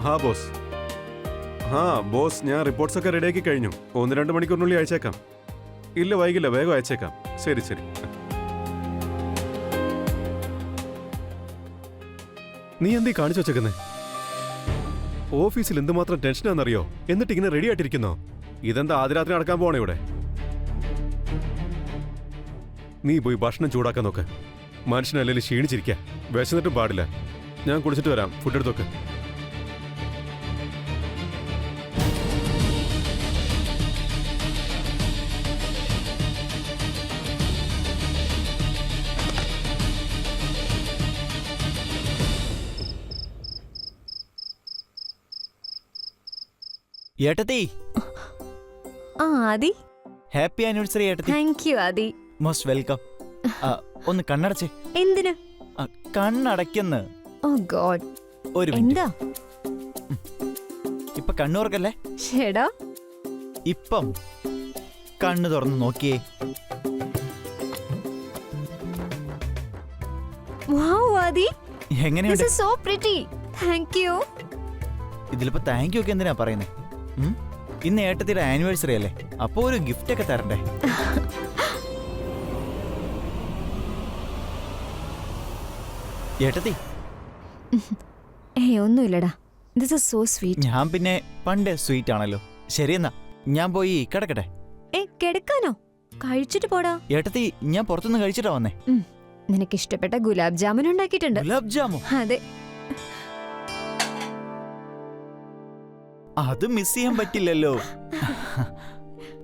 ഹാ boss. Boss, ഞാൻ reports ഒക്കെ റെഡിയാക്കി കഴിഞ്ഞു. 1-2 മണിക്കൂറിനുള്ളിൽ അയച്ചേക്കാം. ഇല്ല, വൈകില്ല, വേഗം അയച്ചേക്കാം. ശരി ശരി. നീ എന്തീ കാണിച്ചു വച്ചേക്കുന്നേ? ഓഫീസിൽ എന്തുമാത്രം ടെൻഷനാണെന്നറിയോ? എന്നിട്ട് ഇങ്ങനെ റെഡി ആയിട്ടിരിക്കുന്നോ? ഇതെന്താ ആദ്യരാത്രി നടക്കാൻ പോണേ ഇവിടെ? നീ പോയി ഭക്ഷണം ചൂടാക്കാൻ നോക്ക്. മനുഷ്യനല്ലെങ്കിൽ ക്ഷീണിച്ചിരിക്കുക. വിശന്നിട്ടും പാടില്ല. ഞാൻ കുടിച്ചിട്ട് വരാം. ഫുഡ് എടുത്തൊക്കെ. ഏട്ടത്തി. ആദി, ഹാപ്പി ആനിവേഴ്സറി ഏട്ടത്തി. Thank you Aadi. Most welcome. ഒന്ന് കണ്ണടച്ചേ. എന്തിന്? കണ്ണടയ്ക്കെന്ന്. Oh god. ഒരു എന്താ? ഇപ്പൊ കണ്ണൂർക്കല്ലേ? ഷേടാ, ഇപ്പം കണ്ണു തുറന്ന് നോക്കിയേ. വൗ ആദി, എങ്ങനെയുണ്ട്? This is so pretty. Thank you. ഇതിലിപ്പോ താങ്ക് യു ഒക്കെ എന്തിനാ പറയുന്നേ? ഇന്ന് ഏട്ടത്തിയുടെ ആനിവേഴ്സറി അല്ലേ, അപ്പൊ ഒരു ഗിഫ്റ്റ് ഒക്കെ തരണ്ടേ? ഏട്ടത്തി. ഒന്നുമില്ലടാ. This is so sweet. ഞാൻ പിന്നെ പണ്ടേ സ്വീറ്റ് ആണല്ലോ. ശരിയെന്നാ ഞാൻ പോയി കിടക്കട്ടെ. കിടക്കാനോ? കഴിച്ചിട്ട് പോടാ. ഏട്ടത്തി, ഞാൻ പുറത്തുനിന്ന് കഴിച്ചിട്ടാ വന്നേ. നിനക്ക് ഇഷ്ടപ്പെട്ട ഗുലാബ് ജാമുൻ ഉണ്ടാക്കിയിട്ടുണ്ട്. ഗുലാബ് ജാമു? അതെ. അത് മിസ് ചെയ്യാൻ പറ്റില്ലല്ലോ.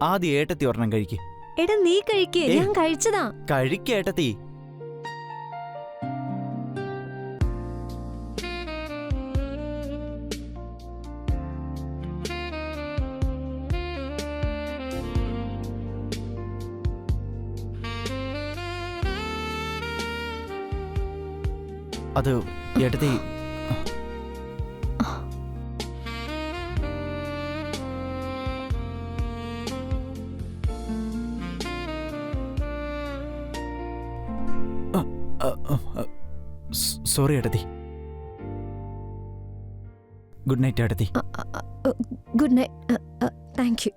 ആദ്യം ഏട്ടത്തി ഒരെണ്ണം കഴിക്ക്. എടാ നീ കഴിക്കേ, ഞാൻ കഴിച്ചതാ. കഴിക്കേട്ടത്തി. അത് ഏട്ടത്തി. സോറി ഏട്ടത്തി. ഗുഡ് നൈറ്റ് ഏട്ടത്തി. Good night. Thank you.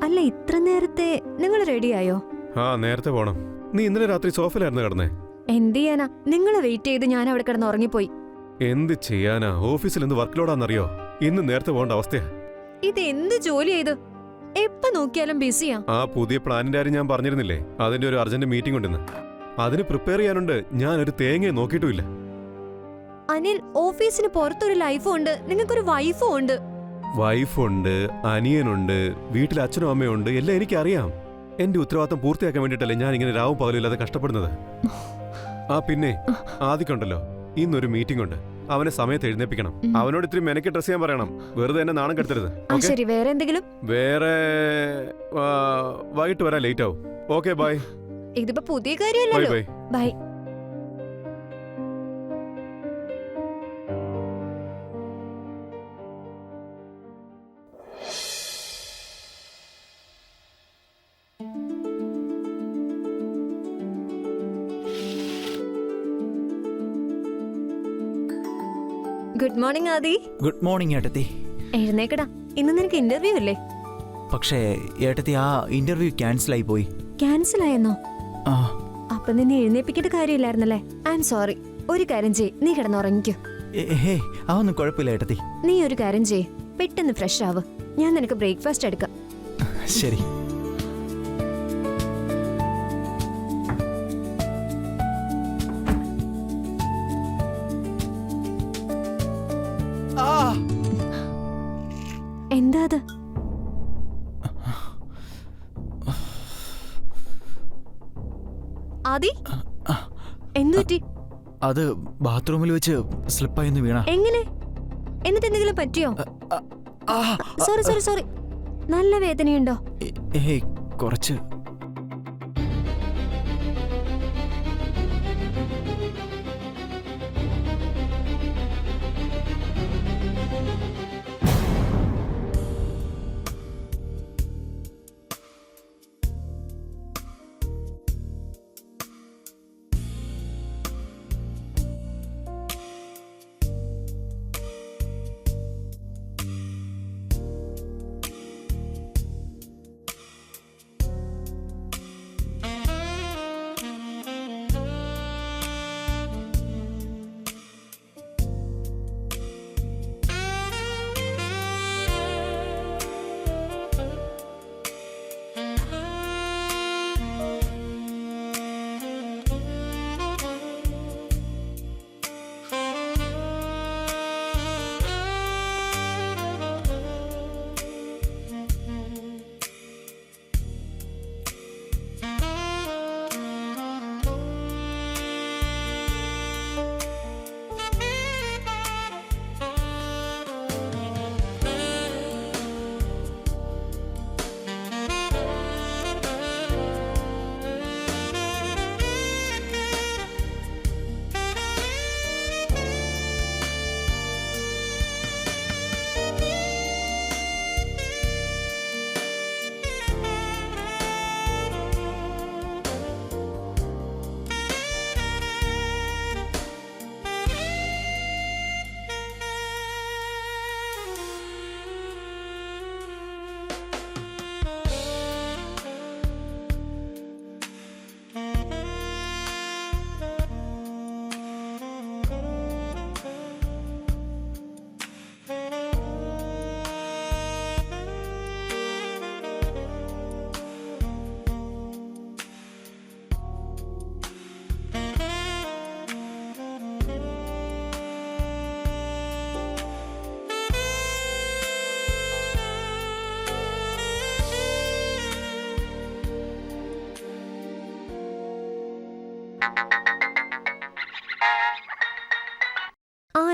അല്ല, ഇത്ര നേരത്തെ നിങ്ങൾ റെഡിയായോ? നേരത്തെ പോണം. നീ ഇന്നലെ രാത്രി സോഫയിലായിരുന്നു കിടന്നേ. എന്ത് ചെയ്യാനാ, നിങ്ങളെ വെയിറ്റ് ചെയ്ത് ഞാൻ അവിടെ കിടന്ന് ഉറങ്ങിപ്പോയി. എന്ത് ചെയ്യാനാ, ഓഫീസിൽ എന്ത് വർക്ക് ലോഡാന്നറിയോ? ഇന്ന് നേരത്തെ പോകേണ്ട അവസ്ഥയാ. ഇത് എന്ത് ജോലിയാ ഇത്? എപ്പോ നോക്കിയാലും ബിസിയാ. ആ പുതിയ പ്ലാനിന്റെ കാര്യം ഞാൻ പറഞ്ഞിരുന്നില്ലേ, അതിന്റെ ഒരു അർജന്റ് മീറ്റിംഗ് ഉണ്ടെന്ന്. അതിന് പ്രിപ്പയർ ചെയ്യാനുണ്ട്. ഞാൻ ഒരു തേങ്ങയെ നോക്കിയിട്ടുമില്ല. അനിൽ, ഓഫീസിന് പുറത്തൊരു ലൈഫും ഉണ്ട്, നിങ്ങൾക്കൊരു വൈഫും ഉണ്ട്. വൈഫുണ്ട്, അനിയനുണ്ട്, വീട്ടിൽ അച്ഛനും അമ്മയും ഉണ്ട്. എല്ലാം എനിക്കറിയാം. എന്റെ ഉത്തരവാദിത്തം പൂർത്തിയാക്കാൻ വേണ്ടിയിട്ടല്ലേ ഞാൻ ഇങ്ങനെ രാവും പകലില്ലാതെ കഷ്ടപ്പെടുന്നത്. പിന്നെ ആദിക്കുണ്ടല്ലോ, ഇന്നൊരു മീറ്റിംഗ് ഉണ്ട്. അവനെ സമയത്ത് എഴുന്നേപ്പിക്കണം. അവനോട് ഇത്തിരി മെനക്ക് ഡ്രസ് ചെയ്യാൻ പറയണം. വെറുതെ എന്നെ നാണം കെടുത്തരുത്. ശരി, വേറെ എന്തെങ്കിലും? വേറെ വൈകിട്ട് വരാൻ ലേറ്റ് ആവും. Okay, bye. ഇതിപ്പോ പുതിയ കാര്യമല്ലല്ലോ. Bye bye. Good morning Aadi. Good morning ഏട്ടത്തി. എഴുന്നേക്കടാ, ഇന്ന് നിനക്ക് ഇന്റർവ്യൂ അല്ലേ? പക്ഷേ ഏട്ടത്തി, ആ ഇന്റർവ്യൂ ക്യാൻസൽ ആയി പോയി. ക്യാൻസൽ ആയെന്നോ? അപ്പൊ നിന്നെ എഴുന്നേപ്പിക്കേണ്ട കാര്യമില്ലായിരുന്നല്ലേ? I am sorry. ഒരു കാര്യം ചെയ്യ്, നീ കിടന്നുറങ്ങിക്കോ. അതൊന്നും കുഴപ്പമില്ല ഏട്ടത്തി. നീ ഒരു കാര്യം ചെയ്യ്, പെട്ടെന്ന് ഫ്രഷ് ആവ്. ഞാൻ നിനക്ക് ബ്രേക്ക്ഫാസ്റ്റ് എടുക്കാം. ശരി. എന്താ അത്? ആദി, എന്തുപറ്റി? അത് ബാത്റൂമിൽ വെച്ച് സ്ലിപ്പായെന്ന് വീണ. എങ്ങനെ? എന്നിട്ട് എന്തെങ്കിലും പറ്റിയോ? Sorry sorry sorry. നല്ല വേദനയുണ്ടോ? കുറച്ച്.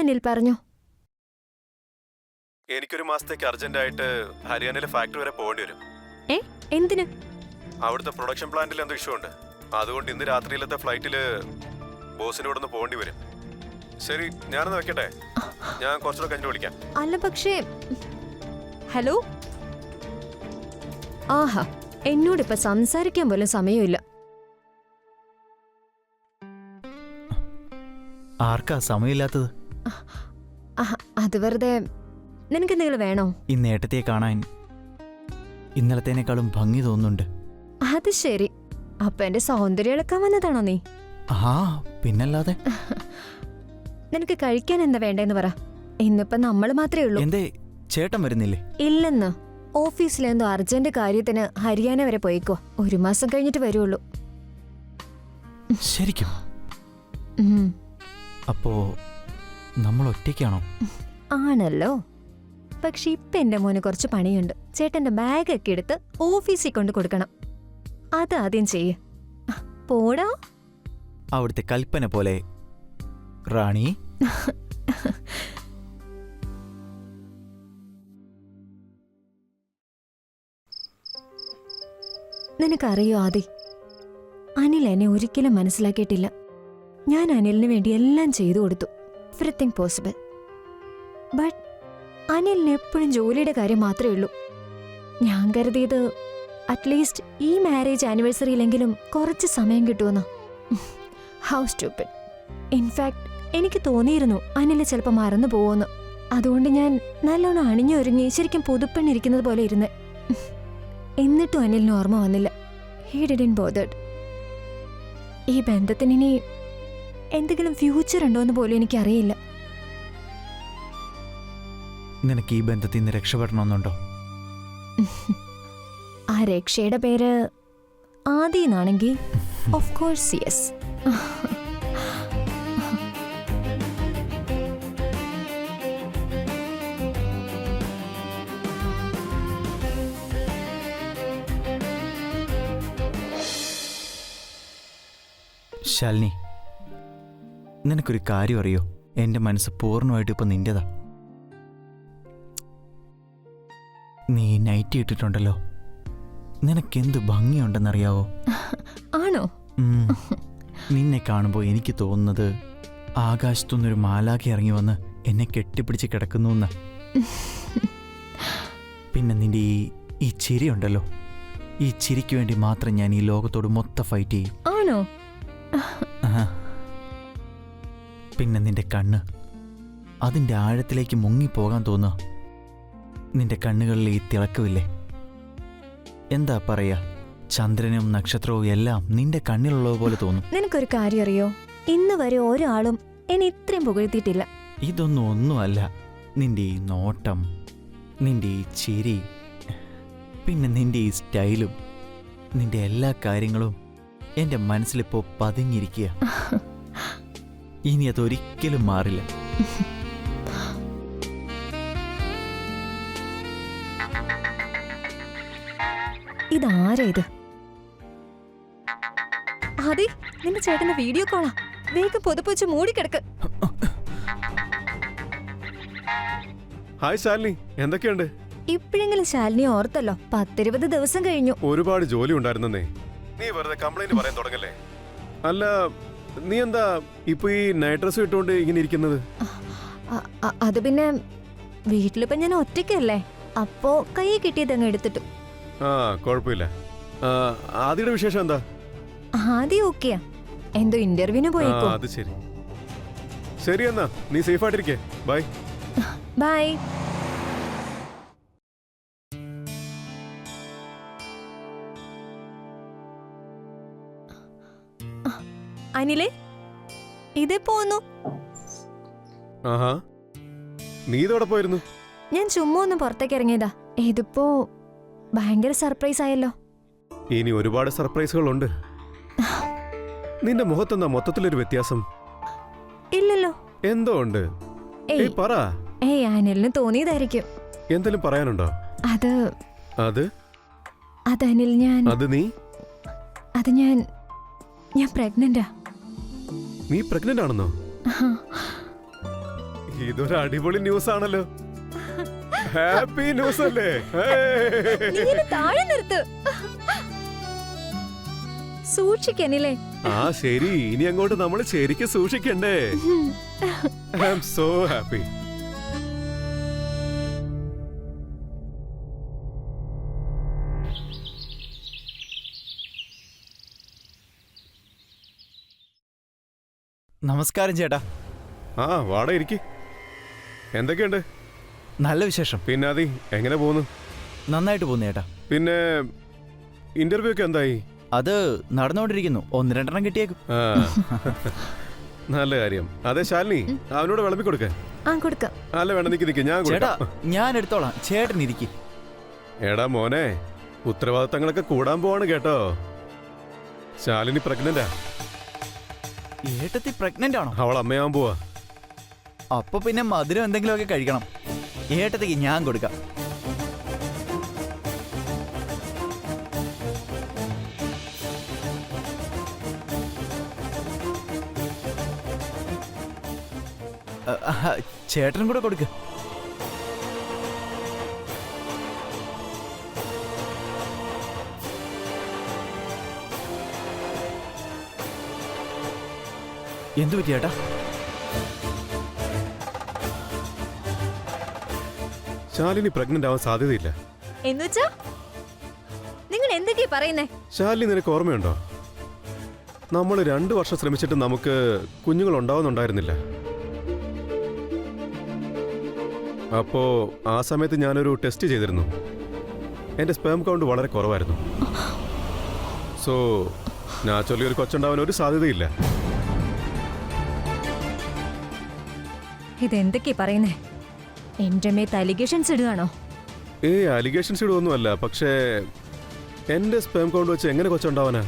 അനിൽ പറഞ്ഞു. എനിക്കൊരു മാസത്തേക്ക് അർജന്റായിട്ട് ഹരിയാനയിലെ ഫാക്ടറി വരെ പോകേണ്ടി വരും. എന്തിന്? അവിടുത്തെ പ്രൊഡക്ഷൻ പ്ലാന്റിൽ എന്തോ ഇഷ്യൂ ഉണ്ട്. അതുകൊണ്ട് ഇന്ന് രാത്രിയിലത്തെ ഫ്ലൈറ്റില് ബോസിന് ഇവിടെ നിന്ന് പോകേണ്ടി വരും. ശരി, ഞാനൊന്ന് വെക്കട്ടെ. ഞാൻ കുറച്ചുകൂടെ കഴിഞ്ഞ് വിളിക്കാം. അല്ല പക്ഷേ, ഹലോ. ആഹാ, എന്നോടിപ്പോ സംസാരിക്കാൻ പോലും സമയമില്ല. ആർക്കാ സമയമില്ലാത്തത്? അത് വെറുതെ. നിനക്ക് എന്തെങ്കിലും വേണോ? ഇന്ന് ഏട്ടത്തിയെ കാണാൻ ഇന്നലത്തേനേക്കാളും ഭംഗി തോന്നുന്നുണ്ട്. അത് ശരി. അപ്പൊ എന്റെ സൗന്ദര്യം ഇളക്കാൻ വന്നതാണോ നീ? ആ, പിന്നല്ലാതെ. നിനക്ക് കഴിക്കാൻ എന്താ വേണ്ടെന്ന് പറ. ഇന്നിപ്പോ നമ്മള് മാത്രമേ ഉള്ളൂ. എന്തേ ചേട്ടൻ വരുന്നില്ലേ? ഇല്ലെന്ന്. ഓഫീസിലെന്തോ അർജന്റ് കാര്യത്തിന് ഹരിയാന വരെ പോയിക്കോ. 1 മാസം കഴിഞ്ഞിട്ട് വരുള്ളൂ. ശരിക്കും? അപ്പോ നമ്മൾ ഒറ്റയ്ക്കാണോ? ആണല്ലോ. പക്ഷെ ഇപ്പൊ എന്റെ മോന് കുറച്ച് പണിയുണ്ട്. ചേട്ടന്റെ ബാഗൊക്കെ എടുത്ത് ഓഫീസിൽ കൊണ്ട് കൊടുക്കണം. അതാദ്യം ചെയ്യ്. പോടാ. അവിടുത്തെ കൽപ്പന പോലെ റാണി. നിനക്കറിയോ ആദി, അനിൽ എന്നെ ഒരിക്കലും മനസ്സിലാക്കിയിട്ടില്ല. ഞാൻ അനിലിന് വേണ്ടി എല്ലാം ചെയ്തു കൊടുത്തു, എവരിതിങ് പോസിബിൾ. ബട്ട് അനിലിന് എപ്പോഴും ജോലിയുടെ കാര്യം മാത്രമേ ഉള്ളൂ. ഞാൻ കരുതിയത് അറ്റ്ലീസ്റ്റ് ഈ മാരേജ് ആനിവേഴ്സറിയിലെങ്കിലും കുറച്ച് സമയം കിട്ടുമെന്ന്. How stupid. ഇൻഫാക്ട് എനിക്ക് തോന്നിയിരുന്നു അനിൽ ചിലപ്പോൾ മറന്നു പോവുമെന്ന്. അതുകൊണ്ട് ഞാൻ നല്ലോണം അണിഞ്ഞൊരുങ്ങി ശരിക്കും പുതുപ്പെണ്ണിരിക്കുന്നത് പോലെ ഇരുന്ന്. എന്നിട്ടും അനിലിന് ഓർമ്മ വന്നില്ല. He didn't bothered. ഈ ബന്ധത്തിന് ഇനി എന്തെങ്കിലും ഫ്യൂച്ചർ ഉണ്ടോയെന്ന് പോലും എനിക്കറിയില്ല. നിനക്ക് ഈ ബന്ധത്തിൽ നിന്ന് രക്ഷപ്പെടണമെന്നുണ്ടോ? ആ രക്ഷയുടെ പേര് ആദി എന്നാണെങ്കിൽ ഓഫ് കോഴ്സ് യെസ്. ശാലിനി, നിനക്കൊരു കാര്യം അറിയോ? എൻ്റെ മനസ്സ് പൂർണ്ണമായിട്ട് ഇപ്പം നിന്റേതാ. നീ നൈറ്റി ഇട്ടിട്ടുണ്ടല്ലോ, നിനക്കെന്ത് ഭംഗിയുണ്ടെന്നറിയാവോ? ആണോ? നിന്നെ കാണുമ്പോൾ എനിക്ക് തോന്നുന്നത് ആകാശത്തുനിന്നൊരു മാലാഖ ഇറങ്ങി വന്ന് എന്നെ കെട്ടിപ്പിടിച്ച് കിടക്കുന്നു എന്ന്. പിന്നെ നിന്റെ ഈ ചിരി ഉണ്ടല്ലോ, ഈ ചിരിക്ക് വേണ്ടി മാത്രം ഞാൻ ഈ ലോകത്തോട് മൊത്തം ഫൈറ്റ് ചെയ്യും. ആണോ? പിന്നെ നിന്റെ കണ്ണ്, അതിൻ്റെ ആഴത്തിലേക്ക് മുങ്ങിപ്പോകാൻ തോന്നുക. നിന്റെ കണ്ണുകളിൽ ഈ തിളക്കമില്ലേ, എന്താ പറയാ, ചന്ദ്രനും നക്ഷത്രവും എല്ലാം നിന്റെ കണ്ണിലുള്ളതുപോലെ തോന്നും. നിനക്കൊരു കാര്യം അറിയോ? ഇന്ന് വരെ ഒരാളും എന്നെ ഇത്രയും പുകഴ്ത്തിയിട്ടില്ല. ഇതൊന്നും ഒന്നുമല്ല, നിന്റെ ഈ നോട്ടം, നിന്റെ ഈ ചിരി, പിന്നെ നിന്റെ ഈ സ്റ്റൈലും, നിന്റെ എല്ലാ കാര്യങ്ങളും എൻ്റെ മനസ്സിലിപ്പോൾ പതിഞ്ഞിരിക്കുക. ഇനി അതൊരിക്കലും മാറില്ല. ഇതാരാ ഇത്? അതെ, നിന്റെ ചേട്ടന്റെ വീഡിയോ കോളാ. വേഗം പുതപ്പ് വെച്ച് മൂടിക്കിടക്ക്. ഹായ് ശാലിനി, എന്തൊക്കെയുണ്ട്? ഇപ്പോഴെങ്കിലും ശാലിനി ഓർത്തല്ലോ. 10-20 ദിവസം കഴിഞ്ഞു. ഒരുപാട് ജോലി ഉണ്ടായിരുന്നേ. നീ വെറുതെ കംപ്ലൈന്റ് പറയാൻ തുടങ്ങല്ലേ. അല്ല, നീ എന്താ ഇപ്പൊ ഈ നൈറ്റ് ഡ്രസ് ഇട്ടുകൊണ്ട് ഇങ്ങനെ ഇരിക്കുന്നത്? അത് പിന്നെ വീട്ടിലിപ്പോ ഞാൻ ഒറ്റയ്ക്കല്ലേ, അപ്പോ കൈ കിട്ടിയതങ്ങ് എടുത്തിട്ടു. ആ, കുഴപ്പമില്ല. ആദിയുടെ വിശേഷം എന്താ? ആദ്യം ഓക്കെയാ, എന്തോ ഇന്റർവ്യൂവിന് പോയേക്കോ. അത് ശരി. ശരി എന്നാ, നീ സേഫ് ആയിട്ടിരിക്കേ. ബൈ. ബൈ. അനിലേ, ഇതേ പോന്നു. ആഹാ, നീ ഇതോടെ പോയിരുന്നു? ഞാൻ ചുമ്മാ ഒന്ന് പുറത്തേക്ക് ഇറങ്ങിയതാ. ഇതിപ്പോ ഭയങ്കര സർപ്രൈസ് ആയല്ലോ. ഇനി ഒരുപാട് സർപ്രൈസുകളുണ്ട്. നിന്റെ മുഖത്തെന്താ മൊത്തത്തിലൊരു വ്യത്യാസം? ഇല്ലല്ലോ. എന്തോ ഉണ്ട്. പറ. അനിലിന് തോന്നിയതായിരിക്കും. എന്തെങ്കിലും പറയാനുണ്ടോ? അത് അനിൽ, ഞാൻ പ്രഗ്നന്റാ. നീ പ്രഗ്നന്റ് ആണെന്നോ? ഇതൊരു അടിപൊളി ന്യൂസ് ആണല്ലോ. ഹാപ്പി ന്യൂസ് അല്ലേ? നീ ഇത് താഴെ നിർത്ത്. സൂക്ഷിക്കനില്ലേ? ആ ശരി, ഇനി അങ്ങോട്ട് നമ്മൾ ശരിക്കും സൂക്ഷിക്കണ്ടേ? I am so happy. നമസ്കാരം ചേട്ടാ. ആ വാട ഇരിക്ക്. എന്തൊക്കെയുണ്ട്? നല്ല വിശേഷം. പിന്നെ അതി എങ്ങനെ പോകുന്നു? നന്നായിട്ട് പോകുന്നു ചേട്ടാ. പിന്നെ ഇന്റർവ്യൂ ഒക്കെ എന്തായി? അത് നടന്നുകൊണ്ടിരിക്കുന്നു. 1-2 കിട്ടിയേക്കും. ആ, നല്ല കാര്യം. അതെ ശാലിനി, അവനോട് വിളമ്പി കൊടുക്ക. ആ കൊടുക്കാം. അല്ല വേണ്ട, നിക്ക് ഞാൻ ചേട്ടാ കൊടുക്കാം. ഞാൻ എടുത്തോളാം, ചേട്ടൻ ഇരിക്കും. എടാ മോനെ, ഉത്തരവാദിത്തങ്ങളൊക്കെ കൂടാൻ പോവാണ് കേട്ടോ. ശാലിനി പ്രഗ്നന്റാ. ഏട്ടത്തി പ്രഗ്നന്റ് ആണോ? അവൾ അമ്മയാവാൻ പോവാ. അപ്പൊ പിന്നെ മധുരം എന്തെങ്കിലുമൊക്കെ കഴിക്കണം. ഏട്ടത്തിക്ക് ഞാൻ കൊടുക്കാം. ചേട്ടനും കൂടെ കൊടുക്ക്. എന്തു പറ്റി ചേട്ടാ? ശാലിനി പ്രഗ്നന്റ് ആവാൻ സാധ്യതയില്ല. എന്നുവെച്ചാ നിങ്ങൾ എന്തൊക്കെയാ പറയുന്നേ? ശാലിനി, നിനക്ക് ഓർമ്മയുണ്ടോ? നമ്മൾ 2 വർഷം ശ്രമിച്ചിട്ട് നമുക്ക് കുഞ്ഞുങ്ങൾ ഉണ്ടാവുന്നുണ്ടായിരുന്നില്ല. അപ്പോ ആ സമയത്ത് ഞാനൊരു ടെസ്റ്റ് ചെയ്തിരുന്നു. എന്റെ സ്പേം കൗണ്ട് വളരെ കുറവായിരുന്നു. സോ നാച്ചുറലി ഒരു കൊച്ചുണ്ടാവാൻ ഒരു സാധ്യതയില്ല. ഇതെന്തൊക്കെയാ പറയുന്നേ? എന്റെ മേത്ത് അലിഗേഷൻസ് ഇടുകയാണോ? അലിഗേഷൻസ് ഇടുവൊന്നുമല്ല, പക്ഷേ എന്റെ സ്പേം കൗണ്ട് വെച്ച് എങ്ങനെ കൊച്ചുണ്ടാവാനാ?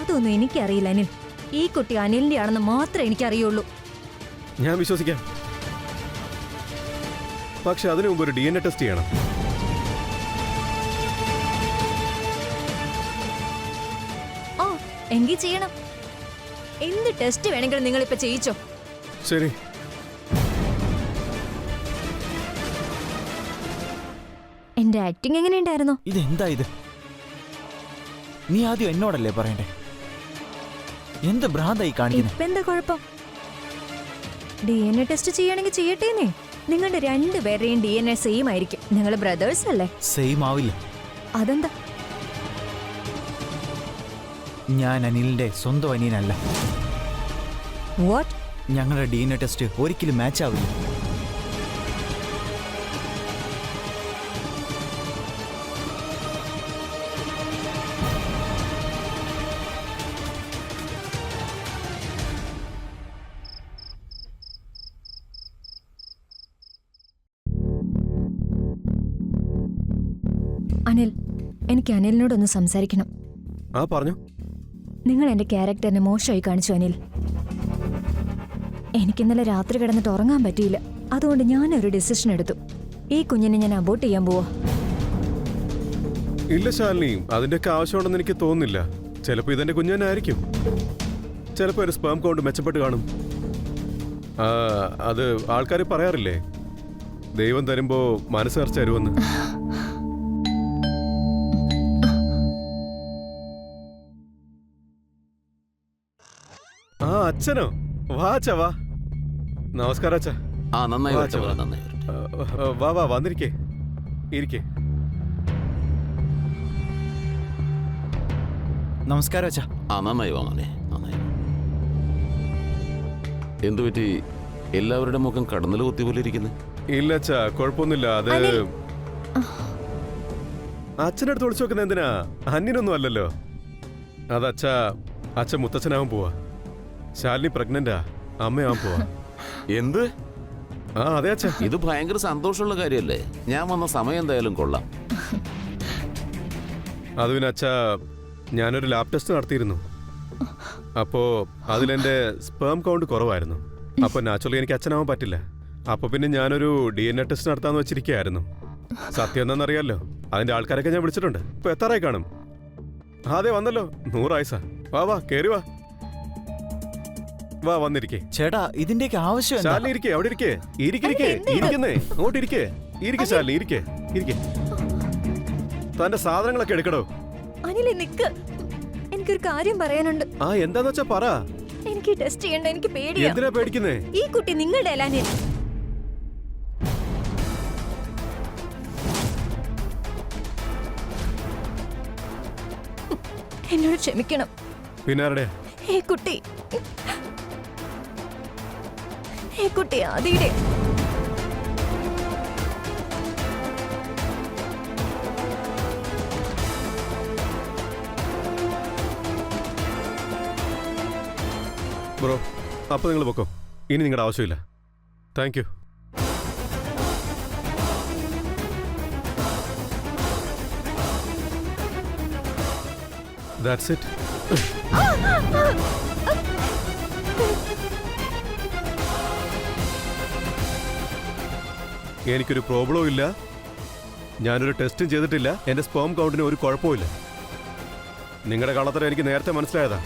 അതൊന്നും എനിക്കറിയില്ല അനിൽ. ഈ കുട്ടി അനിലിന്റെ ആണെന്ന് മാത്രമേ എനിക്കറിയുള്ളൂ. ഞാൻ വിശ്വസിക്കാം. പക്ഷെ അതിനു മുമ്പ് ഒരു DNA ടെസ്റ്റ് ചെയ്യണം. ആ എങ്കിൽ ചെയ്യണം. എന്ത് ടെസ്റ്റ് വേണമെങ്കിലും നിങ്ങൾ ഇപ്പൊ ചെയ്യിച്ചോ. ശരി. എന്റെ ആക്ടിങ് എങ്ങനെയുണ്ടായിരുന്നോ? ഇതെന്താ ഇത്? നീ ആദ്യം എന്നോടല്ലേ പറയണ്ടേ? എന്ത് ഭ്രാന്തായി കാണിക്കുന്നേ? ഇപ്പൊ എന്താ കുഴപ്പം? DNA ടെസ്റ്റ് ചെയ്യണമെങ്കിൽ ചെയ്യട്ടേന്നേ. നിങ്ങളുടെ 2 പേരുടെയും DNA സെയിം ആയിരിക്കും. നിങ്ങൾ ബ്രദേഴ്സ് അല്ലേ? സെയിം ആവില്ല. അതെന്താ? ഞാൻ അനിലിന്റെ സ്വന്തം അനിയനല്ല. വാട്ട്? ഞങ്ങളുടെ DNA ടെസ്റ്റ് ഒരിക്കലും മാച്ച് ആവില്ല. അനിൽ, എനിക്ക് അനിലിനോടൊന്ന് സംസാരിക്കണം. ആ പറഞ്ഞു. നിങ്ങൾ എന്റെ ക്യാരക്ടറിനെ മോശമായി കാണിച്ചു അനിൽ. എനിക്കിന്നലെ രാത്രി കിടന്നിട്ട് ഉറങ്ങാൻ പറ്റിയില്ല. അതുകൊണ്ട് ഞാനൊരു ഡിസിഷൻ എടുത്തു. ഈ കുഞ്ഞിനെ ഞാൻ അബോർട്ട് ചെയ്യാൻ പോവാ. ഇല്ല ശാലിനി, അതിന്റെയൊക്കെ ആവശ്യമുണ്ടെന്ന് എനിക്ക് തോന്നുന്നില്ല. ചിലപ്പോൾ ഇതെന്റെ കുഞ്ഞു തന്നെ ആയിരിക്കും. ചിലപ്പോൾ ഒരു സ്പേം കൗണ്ട് മെച്ചപ്പെട്ട് കാണും. അത് ആൾക്കാർ പറയാറില്ലേ, ദൈവം തരുമ്പോ മനസ്സ് നിറച്ച് തരുമെന്ന്. ആ അച്ഛനോ? വാ അച്ഛ, വാ. നമസ്കാരം അച്ഛ. ആ നന്നായി വാ, വരട്ടെ, വാ. നന്നായി വരട്ടെ. വാ വന്നിരിക്കേ, ഇരിക്കേ. നമസ്കാരം അച്ഛാ. ആ നന്നായി വാ മോനെ, നന്നായി. എന്തു പറ്റി എല്ലാവരുടെ മുഖം കടന്നൽ കുത്തി പോലെ ഇരിക്കുന്നു? ഇല്ല അച്ഛാ, കുഴപ്പമൊന്നുമില്ല. അത് അച്ഛനടുത്ത് വിളിച്ചു നോക്കുന്ന എന്തിനാ? അന്യനൊന്നും അല്ലല്ലോ. അത് അച്ഛൻ മുത്തച്ഛനാവാൻ പോവാ. ശാലിനി പ്രഗ്നന്റാ, അമ്മയാവാൻ പോവാ. എന്ത്? ആ അതെ അച്ഛാ. ഇത് ഭയങ്കര സന്തോഷമുള്ള കാര്യമല്ലേ? ഞാൻ വന്ന സമയം എന്തായാലും കൊള്ളാം. അത് പിന്നെ അച്ഛാ, ഞാനൊരു ലാബ് ടെസ്റ്റ് നടത്തിയിരുന്നു. അപ്പോ അതിലെന്റെ സ്പേം കൗണ്ട് കുറവായിരുന്നു. അപ്പൊ നാച്ചുറലി എനിക്ക് അച്ഛനാവാൻ പറ്റില്ല. അപ്പൊ പിന്നെ ഞാനൊരു DNA ടെസ്റ്റ് നടത്താന്ന് വെച്ചിരിക്കുകയായിരുന്നു. സത്യം എന്താണെന്നറിയാലോ, അതിന്റെ ആൾക്കാരൊക്കെ ഞാൻ വിളിച്ചിട്ടുണ്ട്. ഇപ്പൊ എത്താറായി കാണും. അതെ വന്നല്ലോ, 100 ആയുസാ. വാ കേറി വാ. വാ വന്നിരിക്കേ. ചേട്ടാ ഇതിന്റെയൊക്കെ ആവശ്യം എന്താ? ശാലിനി ഇരിക്കേ, അവിടെ ഇരിക്കേ. ഇരിക്കിരിക്കേ, ഇരിക്കുന്നേ. അങ്ങോട്ട് ഇരിക്കേ. ഇരിക്കേ ശാലിനി, ഇരിക്കേ. ഇരിക്കേ. തന്റെ സാധനങ്ങളൊക്കെ എടുക്കടോ. അനിലെ നിക്ക്, എനിക്കൊരു കാര്യം പറയാനുണ്ട്. ആ എന്താന്ന് വെച്ചാ പറ. എനിക്ക് ടെസ്റ്റ് ചെയ്യണ്ട, എനിക്ക് പേടിയാ. എന്തിനാ പേടിക്കുന്നേ? ഈ കുട്ടി നിങ്ങളുടെ അല്ല അനിൽ. എന്നോട് ക്ഷമിക്കണം. പിന്നാരുടെ? ഈ കുട്ടി ആദിയുടെ. ബ്രോ, അപ്പൊ നിങ്ങൾ പൊക്കോ. ഇനി നിങ്ങളുടെ ആവശ്യമില്ല. Thank you. That's it. എനിക്കൊരു പ്രോബ്ലവും ഇല്ല. ഞാനൊരു ടെസ്റ്റും ചെയ്തിട്ടില്ല. എന്റെ സ്പേം കൗണ്ടിന് ഒരു കുഴപ്പമില്ല. നിങ്ങളുടെ കള്ളത്തരം എനിക്ക് നേരത്തെ മനസ്സിലായതാ.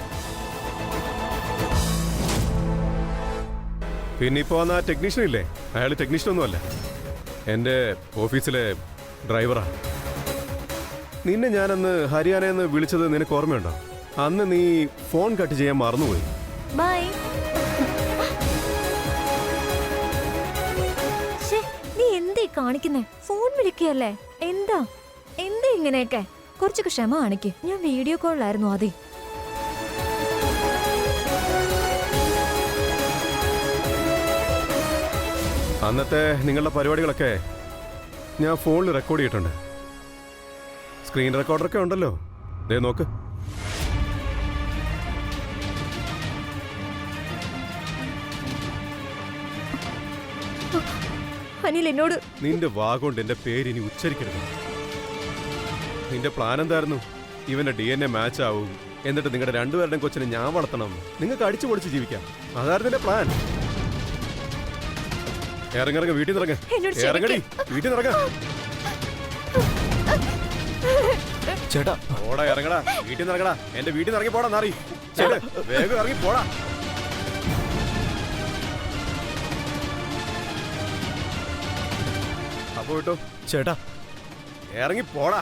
പിന്നെ ഇപ്പോൾ വന്ന ആ ടെക്നീഷ്യൻ ഇല്ലേ, അയാൾ ടെക്നീഷ്യനൊന്നുമല്ല, എൻ്റെ ഓഫീസിലെ ഡ്രൈവറാണ്. നിന്നെ ഞാനന്ന് ഹരിയാനയിൽ നിന്ന് വിളിച്ചത് നിനക്ക് ഓർമ്മയുണ്ടോ? അന്ന് നീ ഫോൺ കട്ട് ചെയ്യാൻ മറന്നുപോയി. ബൈ. നീ എന്തേ കാണിക്കുന്നേ? ഫോൺ വിളിക്കല്ലേ? എന്താ ഇങ്ങനെയൊക്കെ? കുറച്ചൊക്കെ ക്ഷമ കാണിക്ക്. ഞാൻ വീഡിയോ കോളിലായിരുന്നു ആദി. അന്നത്തെ നിങ്ങളുടെ പരിപാടികളൊക്കെ ഞാൻ ഫോണിൽ റെക്കോർഡ് ചെയ്തിട്ടുണ്ട്. സ്ക്രീൻ റെക്കോർഡറൊക്കെ ഉണ്ടല്ലോ, ദേ നോക്ക്. അനിൽ എന്നോട്. നിന്റെ വാ കൊണ്ട് എന്റെ പേര് ഇനി ഉച്ചരിക്കരുത്. നിന്റെ പ്ലാൻ എന്തായിരുന്നു? ഇവന്റെ DNA മാച്ച് ആവും, എന്നിട്ട് നിങ്ങളുടെ രണ്ടുപേരുടെയും കൊച്ചിനെ ഞാൻ വളർത്തണം, നിങ്ങൾക്ക് അടിച്ചു പൊളിച്ച് ജീവിക്കാം. അതായിരുന്നു എന്റെ പ്ലാൻ. ഇറങ്ങിറങ്ങ, വീട്ടിൽ നിന്ന് ഇറങ്ങ. ഇറങ്ങടി, വീട്ടിൽ നിന്ന് ഇറങ്ങ. ചേട്ടാ പോടാ, ഇറങ്ങടാ, വീട്ടിൽ നിന്ന് ഇറങ്ങടാ. എന്റെ വീട്ടിൽ നിന്ന് ഇറങ്ങി പോടാ. നാറി, വേഗം ഇറങ്ങി പോടാ. അപ്പോ കേട്ടോ ചേട്ടാ ഇറങ്ങി പോടാ.